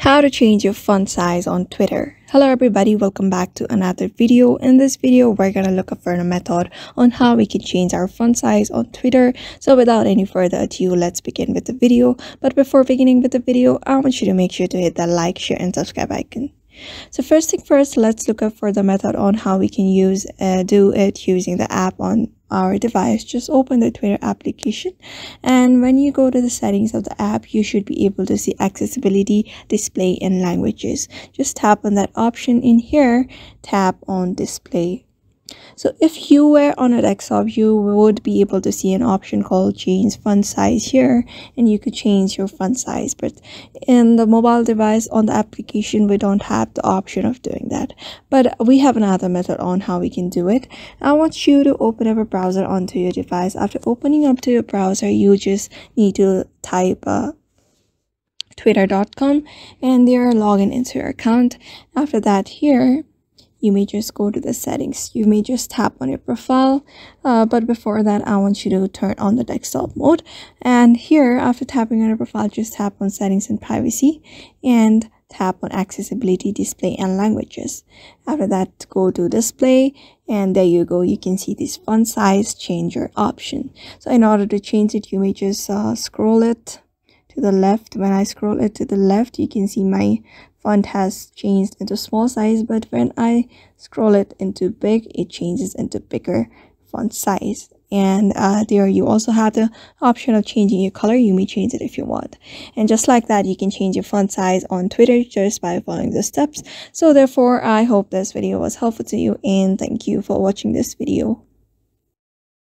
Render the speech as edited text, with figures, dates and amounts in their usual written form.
How to change your font size on Twitter. Hello everybody, welcome back to another video. In this video we're gonna look up for a method on how we can change our font size on Twitter. So without any further ado, let's begin with the video. But before beginning with the video, I want you to make sure to hit that like, share and subscribe icon. So first thing first, let's look up for the method on how we can do it using the app on our device. Just open the Twitter application, and when you go to the settings of the app, you should be able to see accessibility, display and languages. Just tap on that option in here, tap on display. So if you were on a desktop, you would be able to see an option called change font size here, and you could change your font size. But in the mobile device on the application, we don't have the option of doing that. But we have another method on how we can do it. I want you to open up a browser onto your device. After opening up to your browser, you just need to type twitter.com and there log into your account. After that, here you may just go to the settings. You may just tap on your profile, but before that I want you to turn on the desktop mode, and here after tapping on your profile, just tap on settings and privacy and tap on accessibility, display and languages. After that, go to display, and there you go, you can see this font size changer option. So in order to change it, you may just scroll it to the left. When I scroll it to the left, you can see my font has changed into small size, but when I scroll it into big, it changes into bigger font size. And there you also have the option of changing your color. You may change it if you want, and just like that, you can change your font size on Twitter just by following the steps. So therefore, I hope this video was helpful to you, and thank you for watching this video.